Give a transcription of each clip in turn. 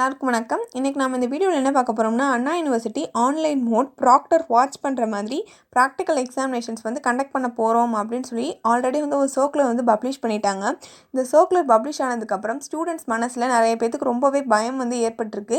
எல்லாருக்கும் வணக்கம். இன்றைக்கி நம்ம இந்த வீடியோவில் என்ன பார்க்க போகிறோம்னா, Anna university online mode proctor watch பண்ணுற மாதிரி ப்ராக்டிக்கல் எக்ஸாமினேஷன்ஸ் கண்டக்ட் பண்ண போகிறோம் அப்படின்னு சொல்லி ஆல்ரெடி ஒரு சர்க்குலர் பப்ளிஷ் பண்ணிட்டாங்க. இந்த சர்க்குலர் பப்ளிஷ் ஆனதுக்கப்புறம் ஸ்டூடெண்ட்ஸ் மனசில் நிறைய பேத்துக்கு ரொம்பவே பயம் ஏற்பட்டிருக்கு.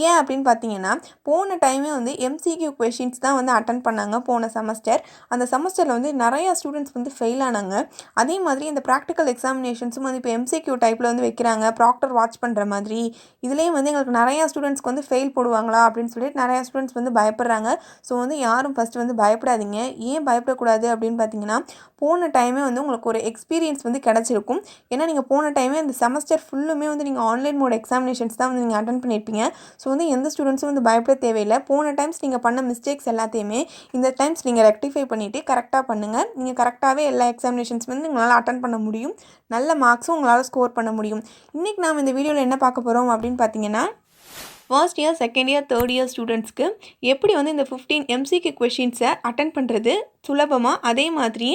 ஏன் அப்படின்னு பார்த்தீங்கன்னா, போன டைமே எம்சிக்யூ கொஷின்ஸ் தான் அட்டன் பண்ணாங்க போன செமஸ்டர். அந்த செமஸ்டரில் நிறையா ஸ்டூடெண்ட்ஸ் ஃபெயில் ஆனாங்க. அதே மாதிரி இந்த ப்ராக்டிக்கல் எக்ஸாமினேஷன்ஸும் இப்போ எம்சிக்யூ டைப்பில் வைக்கிறாங்க, ப்ராக்டர் வாட்ச் பண்ணுற மாதிரி. இதுலேயும் எங்களுக்கு நிறையா ஸ்டூடெண்ட்ஸ்க்கு ஃபெயில் போடுவாங்களா அப்படின்னு சொல்லிட்டு நிறையா ஸ்டூடெண்ட்ஸ் பயப்படுறாங்க. ஸோ யாரும் ஃபஸ்ட்டு பயப்படாதீங்க. ஏன் பயப்படக்கூடாது அப்படின்னு பார்த்தீங்கன்னா, போன டைமே உங்களுக்கு ஒரு எக்ஸ்பீரியன்ஸ் கிடச்சிருக்கும். ஏன்னா நீங்கள் போன டைமே இந்த செமஸ்டர் ஃபுல்லுமே நீங்கள் ஆன்லைன் மோட் எக்ஸாமினேஷன்ஸ் தான் நீங்கள் அட்டன் பண்ணியிருப்பீங்க. ஸோ எந்த ஸ்டூடெண்ட்ஸும் பயப்பட தேவையில்லை. போன டைம்ஸ் நீங்கள் பண்ண மிஸ்டேக்ஸ் எல்லாத்தையுமே இந்த டைம்ஸ் நீங்கள் ரெக்டிஃபை பண்ணிவிட்டு கரெக்டாக பண்ணுங்கள். நீங்கள் கரெக்டாகவே எல்லா எக்ஸாமினேஷன்ஸ் உங்களால் அட்டன் பண்ண முடியும். நல்ல மார்க்ஸும் உங்களால் ஸ்கோர் பண்ண முடியும். இன்றைக்கி நாம் இந்த வீடியோவில் என்ன பார்க்க போகிறோம் அப்படின்னு பார்த்தீங்கன்னா, first year, second year, third year ஸ்டூடெண்ட்ஸ்க்கு எப்படி இந்த 15 எம்சிக்யூ கொஷின்ஸை அட்டன் பண்ணுறது சுலபமாக, அதே மாதிரி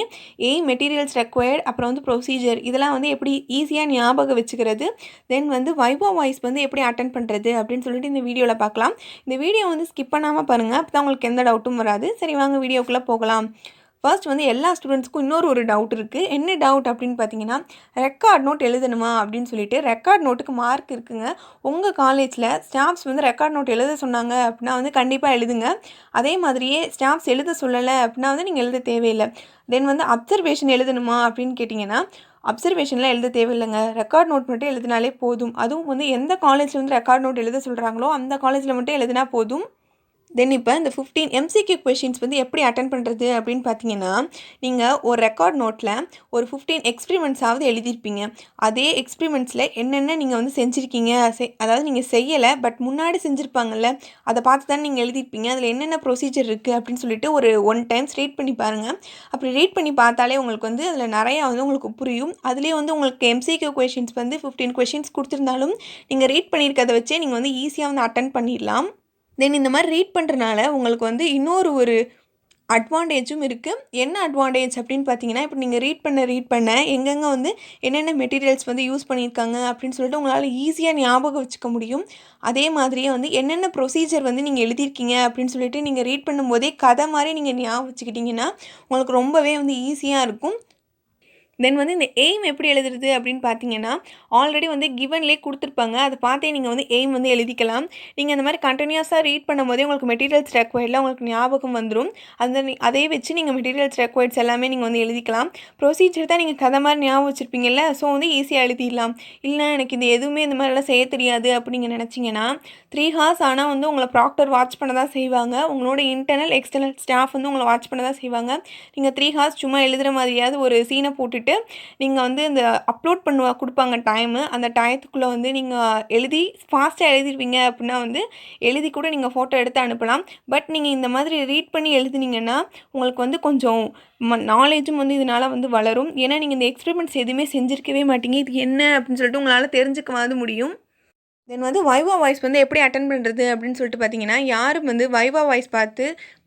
மெட்டீரியல்ஸ் ரெக்வயர்ட், அப்புறம் ப்ரொசீஜர் இதெல்லாம் எப்படி ஈஸியாக ஞாபகம் வச்சுக்கிறது, தென் வைவா வாய்ஸ் எப்படி அட்டன் பண்ணுறது அப்படின்னு சொல்லிட்டு இந்த வீடியோவில் பார்க்கலாம். இந்த வீடியோ ஸ்கிப் பண்ணாமல் பாருங்கள், அப்போ தான் உங்களுக்கு எந்த டவுட்டும் வராது. சரி, வாங்க வீடியோக்குள்ளே போகலாம். ஃபர்ஸ்ட் எல்லா ஸ்டூடெண்ட்ஸ்க்கும் இன்னொரு டவுட் இருக்குது. என்ன டவுட் அப்படின்னு பார்த்தீங்கன்னா, ரெக்கார்ட் நோட் எழுதணுமா அப்படின்னு சொல்லிட்டு. ரெக்கார்ட் நோட்டுக்கு மார்க் இருக்குங்க. உங்கள் காலேஜில் ஸ்டாஃப்ஸ் ரெக்கார்ட் நோட் எழுத சொன்னாங்க அப்படின்னா கண்டிப்பாக எழுதுங்க. அதே மாதிரியே ஸ்டாஃப்ஸ் எழுத சொல்லலை அப்படின்னா நீங்கள் எழுத தேவையில்லை. தென் அப்சர்வேஷன் எழுதணுமா அப்படின்னு கேட்டிங்கன்னா, அப்சர்வேஷனில் எழுத தேவையில்லைங்க. ரெக்கார்ட் நோட் மட்டும் எழுதினாலே போதும். அதுவும் எந்த காலேஜில் ரெக்கார்ட் நோட் எழுத சொல்கிறாங்களோ அந்த காலேஜில் மட்டும் எழுதினா போதும். தென் இப்போ இந்த 15 எம்சிக்யூ கொஷின்ஸ் எப்படி அட்டன் பண்ணுறது அப்படின்னு பார்த்தீங்கன்னா, நீங்கள் ஒரு ரெக்கார்ட் நோட்டில் ஒரு 15 எக்ஸ்பிரிமெண்ட்ஸாவது எழுதியிருப்பீங்க. அதே எக்ஸ்பிரிமெண்ட்ஸில் என்னென்ன நீங்கள் செஞ்சுருக்கீங்க, அதாவது நீங்கள் செய்யலை பட் முன்னாடி செஞ்சுருப்பாங்கல்ல, அதை பார்த்து தான் நீங்கள் எழுதியிருப்பீங்க. அதில் என்னென்ன ப்ரொசீஜர் இருக்குது அப்படின்னு சொல்லிட்டு ஒரு 1 டைம்ஸ் ரீட் பண்ணி பாருங்கள். அப்படி ரீட் பண்ணி பார்த்தாலே உங்களுக்கு அதில் நிறையா உங்களுக்கு புரியும். அதுலேயே உங்களுக்கு எம்சிக்யூ கொஷின்ஸ் 15 கொஷின்ஸ் கொடுத்துருந்தாலும் நீங்கள் ரீட் பண்ணியிருக்கதை வச்சே நீங்கள் ஈஸியாக அட்டன் பண்ணிடலாம். தென் இந்த மாதிரி ரீட் பண்ணுறனால உங்களுக்கு இன்னொரு ஒரு அட்வான்டேஜும் இருக்குது. என்ன அட்வான்டேஜ் அப்படின்னு பார்த்தீங்கன்னா, இப்போ நீங்கள் ரீட் பண்ண எங்கெங்கே என்னென்ன மெட்டீரியல்ஸ் யூஸ் பண்ணியிருக்காங்க அப்படின்னு சொல்லிட்டு உங்களால் ஈஸியாக ஞாபகம் வச்சுக்க முடியும். அதே மாதிரியே என்னென்ன ப்ரொசீஜர் நீங்கள் எழுதியிருக்கீங்க அப்படின்னு சொல்லிட்டு நீங்கள் ரீட் பண்ணும்போதே கதை மாதிரி நீங்கள் ஞாபகம் வச்சுக்கிட்டிங்கன்னா உங்களுக்கு ரொம்பவே ஈஸியாக இருக்கும். தென் இந்த எய்ம் எப்படி எழுதுறது அப்படின்னு பார்த்தீங்கன்னா, ஆல்ரெடி கிவன்லேயே கொடுத்துருப்பாங்க. அதை பார்த்தே நீங்கள் எய்ம் எழுதிக்கலாம். நீங்கள் அந்த மாதிரி கண்டினியூஸாக ரீட் பண்ணும்போதே உங்களுக்கு மெட்டீரியல்ஸ் ரெக்வயர்டில் உங்களுக்கு ஞாபகம் வந்துடும். அதே வச்சு நீங்கள் மெட்டீரியல்ஸ் ரெக்வயர்ட்ஸ் எல்லாமே நீங்கள் எழுதிக்கலாம். ப்ரொசீஜர் தான் நீங்கள் கதை மாதிரி ஞாபகம் வச்சுருப்பீங்கல்ல, ஸோ ஈஸியாக எழுதிடலாம். இல்லை எனக்கு இது எதுவுமே இந்த மாதிரிலாம் செய்ய தெரியாது அப்படின்னு நினச்சிங்கன்னா, 3 ஹார்ஸ் ஆனால் உங்களை ப்ராக்டர் வாட்ச் பண்ண தான் செய்வாங்க. உங்களோட இன்டர்னல் எக்ஸ்டர்னல் ஸ்டாஃப் உங்களை வாட்ச் பண்ண தான் செய்வாங்க. நீங்கள் 3 ஹார்ஸ் சும்மா எழுதுகிற மாதிரியாவது ஒரு சீனை போட்டுட்டு நீங்கள் இந்த அப்லோட் கொடுப்பாங்க டைமு. அந்த டயத்துக்குள்ளே நீங்கள் எழுதி ஃபாஸ்ட்டாக எழுதிருவீங்க அப்படின்னா எழுதி கூட நீங்கள் ஃபோட்டோ எடுத்து அனுப்பலாம். பட் நீங்கள் இந்த மாதிரி ரீட் பண்ணி எழுதுனீங்கன்னா உங்களுக்கு கொஞ்சம் நாலேஜும் இதனால் வளரும். ஏன்னா நீங்கள் இந்த எக்ஸ்பெரிமெண்ட்ஸ் எதுவுமே செஞ்சுருக்கவே மாட்டீங்க. இது என்ன அப்படின்னு சொல்லிட்டு உங்களால் தெரிஞ்சுக்கவாது முடியும். தென் வைவா வாய்ஸ் எப்படி அட்டன் பண்ணுறது அப்படின்னு சொல்லிட்டு பார்த்தீங்கன்னா, யாரும் வைவா வாய்ஸ் பார்த்து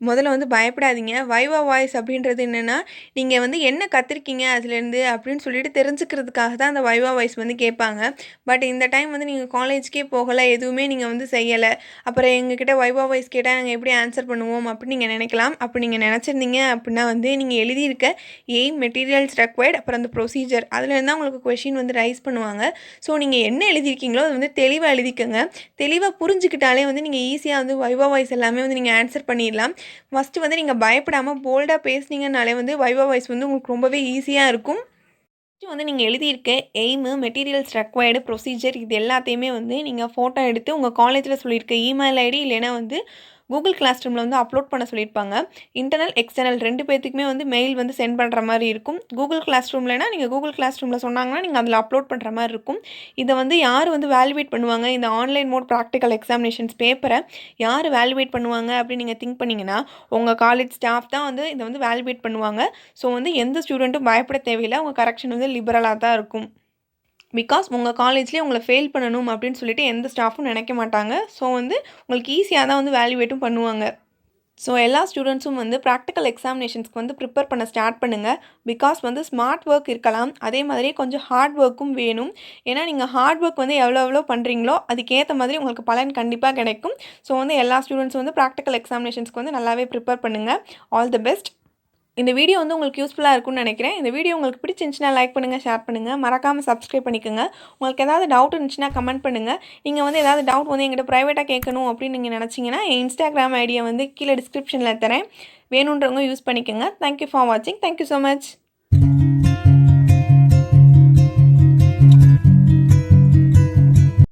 முதல்ல பயப்படாதீங்க. வைவா வாய்ஸ் அப்படின்றது என்னென்னா, நீங்கள் என்ன கற்றுருக்கீங்க அதுலேருந்து அப்படின்னு சொல்லிட்டு தெரிஞ்சுக்கிறதுக்காக தான் அந்த வைவா வாய்ஸ் கேட்பாங்க. பட் இந்த டைம் நீங்கள் காலேஜ்க்கே போகலை, எதுவுமே நீங்கள் செய்யலை, அப்புறம் எங்ககிட்ட வைவா வாய்ஸ் கேட்டால் நாங்கள் எப்படி ஆன்சர் பண்ணுவோம் அப்படின்னு நீங்கள் நினைக்கலாம். அப்படி நீங்கள் நினச்சிருந்தீங்க அப்படின்னா நீங்கள் எழுதியிருக்க எய்ம், மெட்டீரியல்ஸ் ரெக்வயர்ட், அப்புறம் அந்த ப்ரொசீஜர் அதுலேருந்து தான் உங்களுக்கு கொஷின் ரைஸ் பண்ணுவாங்க. ஸோ நீங்கள் என்ன எழுதியிருக்கீங்களோ அது தெளிவாக எழுதிக்கங்க. தெளிவாக புரிஞ்சுக்கிட்டாலே நீங்கள் ஈஸியாக வைவா வாய்ஸ் எல்லாமே நீங்கள் ஆன்சர் பண்ணிடலாம். ஃபஸ்ட்டு நீங்கள் பயப்படாமல் போல்டாக பேசுனீங்கனாலே வைவா வாய்ஸ் உங்களுக்கு ரொம்பவே ஈஸியாக இருக்கும். நீங்கள் எழுதியிருக்க எய்மு, மெட்டீரியல்ஸ் ரெக்வயர்டு, ப்ரொசீஜர் இது எல்லாத்தையுமே நீங்கள் ஃபோட்டோ எடுத்து உங்கள் காலேஜில் சொல்லியிருக்க இமெயில் ஐடி இல்லைன்னா கூகுள் கிளாஸ் ரூமில் அப்லோட் பண்ண சொல்லியிருப்பாங்க. இன்டர்னல் எக்ஸ்டர்னல் 2 பேத்துக்குமே மெயில் சென்ட் பண்ணுற மாதிரி இருக்கும். கூகுள் கிளாஸ் ரூம்லனா நீங்கள் கூகுள் கிளாஸ் ரூமில் சொன்னாங்கன்னா நீங்கள் அதில் அப்லோட் பண்ணுற மாதிரி இருக்கும். இதை யார் வேல்யூவேட் பண்ணுவாங்க, இந்த ஆன்லைன் மோட் ப்ராக்டிக்கல் எக்ஸாமினேஷன்ஸ் பேப்பரை யார் வேல்யூவேட் பண்ணுவாங்க அப்படின்னு நீங்கள் திங்க் பண்ணிங்கன்னா, உங்கள் காலேஜ் ஸ்டாஃப் தான் இதை வேல்யூவேட் பண்ணுவாங்க. ஸோ எந்த ஸ்டூடெண்ட்டும் பயப்பட தேவையில்லை. உங்கள் கரெக்ஷன் லிபரலாக தான் இருக்கும். பிகாஸ் உங்கள் காலேஜ்லேயே உங்களை ஃபெயில் பண்ணணும் அப்படின்னு சொல்லிட்டு எந்த ஸ்டாஃபும் நினைக்க மாட்டாங்க. ஸோ உங்களுக்கு ஈஸியாக தான் வேல்யூவேட்டும் பண்ணுவாங்க. ஸோ எல்லா ஸ்டூடெண்ட்ஸும் வந்து ப்ராக்டிக்கல் எக்ஸாமினேஷன்ஸ்க்கு வந்து ப்ரிப்பேர் பண்ண ஸ்டார்ட் பண்ணுங்கள். பிகாஸ் வந்து ஸ்மார்ட் ஒர்க் இருக்கலாம், அதே மாதிரி கொஞ்சம் ஹார்ட் ஒர்க்கும் வேணும். ஏன்னா நீங்கள் ஹார்ட் ஒர்க் வந்து எவ்வளோ பண்ணுறீங்களோ அதுக்கேற்ற மாதிரி உங்களுக்கு பலன் கண்டிப்பாக கிடைக்கும். ஸோ வந்து எல்லா ஸ்டூடெண்ட்ஸும் வந்து ப்ராக்டிக்கல் எக்ஸாமினேஷன்ஸ்க்கு வந்து நல்லாவே ப்ரிப்பேர் பண்ணுங்கள். All the best. இந்த வீடியோ வந்து உங்களுக்கு யூஸ்ஃபுல்லாக இருக்கும்னு நினைக்கிறேன். இந்த வீடியோ உங்களுக்கு பிடிச்சிருந்துச்சுன்னா லைக் பண்ணுங்கள், ஷேர் பண்ணுங்கள், மறக்காமல் சப்ஸ்கிரைப் பண்ணிக்கோங்க. உங்களுக்கு ஏதாவது டவுட் இருந்துச்சுன்னா கமெண்ட் பண்ணுங்கள். நீங்கள் வந்து ஏதாவது டவுட் வந்து எங்கிட்ட ப்ரைவேட்டாக கேட்கணும் அப்படின்னு நீங்கள் நினச்சிங்கன்னா என் இன்ஸ்டாகிராம் ஐடியை வந்து கீழே டிஸ்கிரிப்ஷனில் தரேன். வேணுன்றவங்க யூஸ் பண்ணிக்கோங்க. தேங்க்யூ ஃபார் வாட்சிங். Thank you so much.